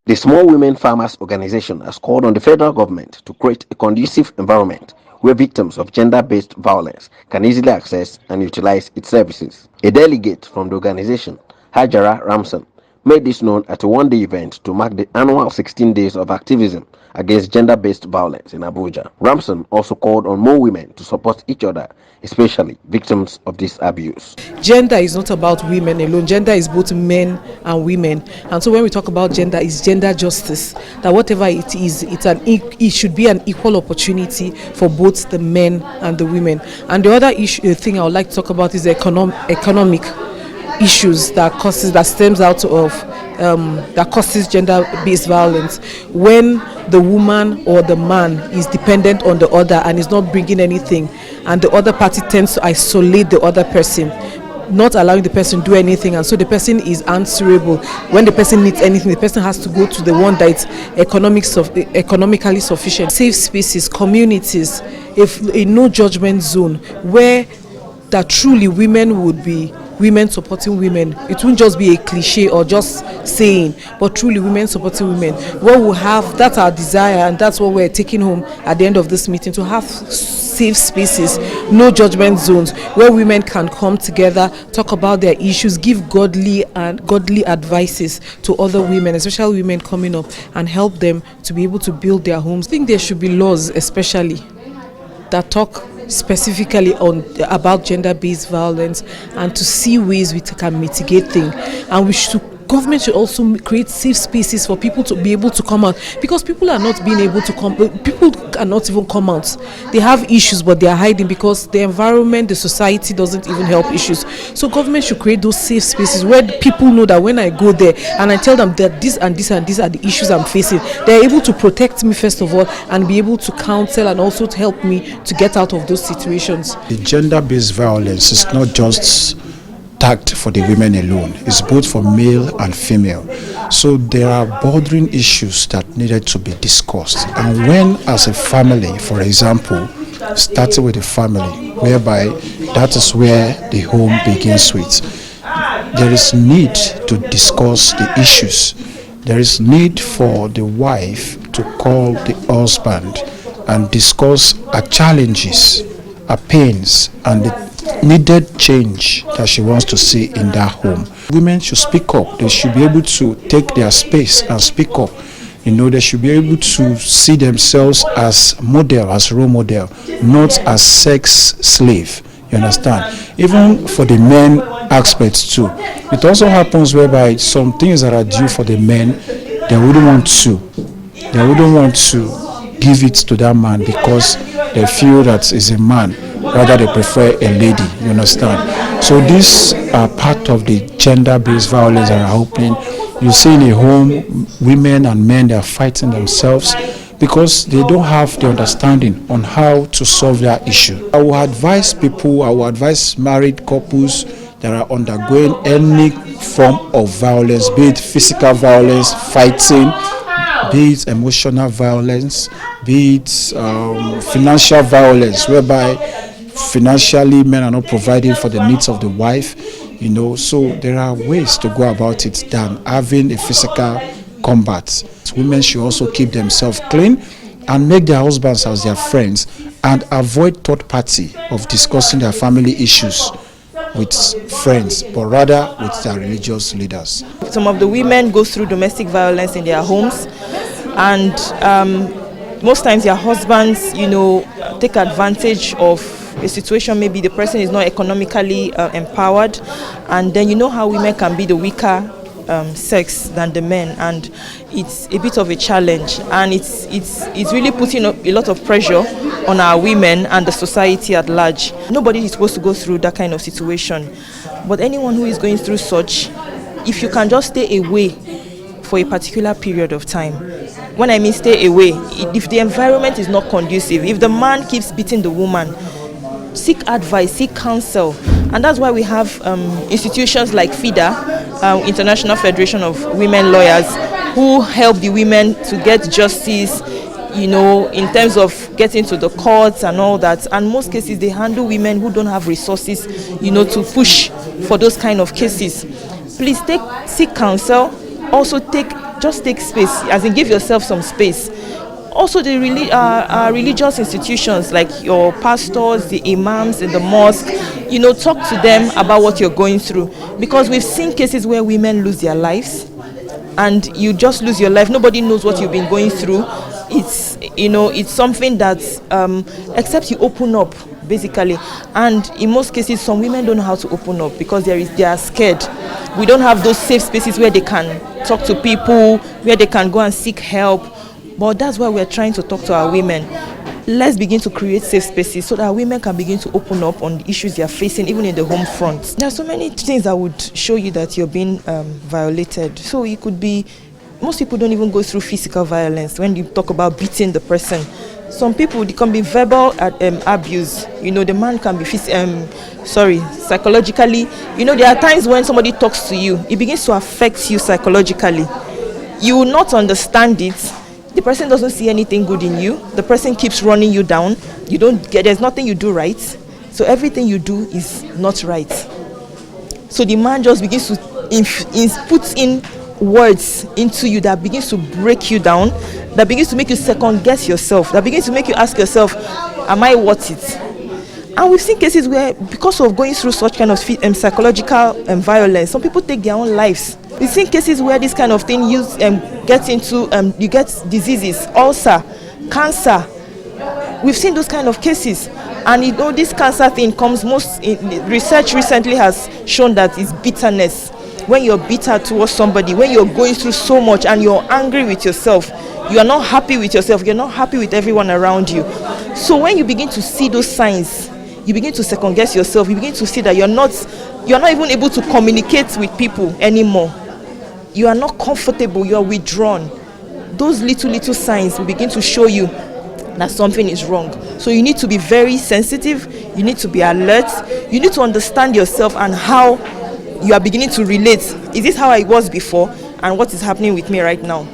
The Small Women Farmers Orgnization has called on the federal government to create a conducive environment where victims of gender-based violence can easily access and utilize its services. A delegate from the organization, Hajara Ramson, made this known at a one-day event to mark the annual 16 days of activism against gender-based violence in Abuja. Ramson also called on more women to support each other, especially victims of this abuse. Gender is not about women alone. Gender is both men and women. And so when we talk about gender, it's gender justice. That whatever it is, it should be an equal opportunity for both the men and the women. And the other thing I would like to talk about is the economic issues that stems out of that causes gender-based violence when the woman or the man is dependent on the other and is not bringing anything, and the other party tends to isolate the other person, not allowing the person to do anything, and so the person is answerable. When the person needs anything, the person has to go to the one that is economically sufficient. Safe spaces, communities, a no judgment zone where that truly women would be women supporting women. It won't just be a cliche or just saying, but truly women supporting women. What we have, that's our desire, and that's what we're taking home at the end of this meeting, to have safe spaces, no judgment zones, where women can come together, talk about their issues, give godly advices to other women, especially women coming up, and help them to be able to build their homes. I think there should be laws especially that talk specifically about gender-based violence, and to see ways we can mitigate things. And government should also create safe spaces for people to be able to come out, because people are not being able to come. People cannot even come out. They have issues, but they are hiding because the environment, the society doesn't even help issues. So government should create those safe spaces where people know that when I go there and I tell them that this and this and these are the issues I'm facing, they're able to protect me first of all, and be able to counsel and also to help me to get out of those situations. The gender-based violence is not just tagged for the women alone. It's both for male and female. So there are bordering issues that needed to be discussed. And when, as a family, for example, starting with the family, whereby that is where the home begins with, there is need to discuss the issues. There is need for the wife to call the husband and discuss her challenges, her pains, and the needed change that she wants to see in that home. Women should speak up. They should be able to take their space and speak up. They should be able to see themselves as model, as role model, not as sex slave. You understand? Even for the men aspects too. It also happens whereby some things that are due for the men, they wouldn't want to give it to that man because they feel that is a man. Rather, they prefer a lady, you understand? So these are part of the gender-based violence that are happening. You see in a home, women and men, they are fighting themselves because they don't have the understanding on how to solve that issue. I will advise married couples that are undergoing any form of violence, be it physical violence, fighting, be it emotional violence, be it financial violence, whereby financially men are not providing for the needs of the wife, so there are ways to go about it than having a physical combat. Women should also keep themselves clean and make their husbands as their friends, and avoid third party of discussing their family issues with friends, but rather with their religious leaders. Some of the women go through domestic violence in their homes, and most times their husbands, take advantage of a situation. Maybe the person is not economically empowered, and then how women can be the weaker sex than the men, and it's a bit of a challenge, and it's really putting a lot of pressure on our women and the society at large. Nobody is supposed to go through that kind of situation, but anyone who is going through such, if you can just stay away for a particular period of time. When I mean stay away, if the environment is not conducive, if the man keeps beating the woman, seek advice, seek counsel. And that's why we have institutions like FIDA, International Federation of Women Lawyers, who help the women to get justice, in terms of getting to the courts and all that. And most cases, they handle women who don't have resources, to push for those kind of cases. Please seek counsel. Also take Just take space, as in give yourself some space. Also, the religious institutions like your pastors, the imams in the mosque, talk to them about what you're going through, because we've seen cases where women lose their lives, and you just lose your life. Nobody knows what you've been going through. It's something that except you open up, basically. And in most cases, some women don't know how to open up because they are scared. We don't have those safe spaces where they can talk to people, where they can go and seek help. But that's why we're trying to talk to our women. Let's begin to create safe spaces so that our women can begin to open up on the issues they are facing, even in the home front. There are so many things that would show you that you're being violated. So it could be, most people don't even go through physical violence when you talk about beating the person. Some people, they can be verbal abuse. The man can be psychologically. There are times when somebody talks to you, it begins to affect you psychologically. You will not understand it. The person doesn't see anything good in you. The person keeps running you down. There's nothing you do right. So everything you do is not right. So the man just begins to put in words into you that begins to break you down, that begins to make you second guess yourself, that begins to make you ask yourself, am I worth it? And we've seen cases where, because of going through such kind of psychological violence, some people take their own lives. We've seen cases where this kind of thing you get diseases, ulcer, cancer. We've seen those kind of cases. And this cancer thing comes research recently has shown that it's bitterness. When you're bitter towards somebody, when you're going through so much and you're angry with yourself, you are not happy with yourself, you're not happy with everyone around you. So when you begin to see those signs, you begin to second guess yourself, you begin to see that you're not even able to communicate with people anymore. You are not comfortable, you are withdrawn. Those little signs will begin to show you that something is wrong. So you need to be very sensitive, you need to be alert, you need to understand yourself and how you are beginning to relate. Is this how I was before, and what is happening with me right now?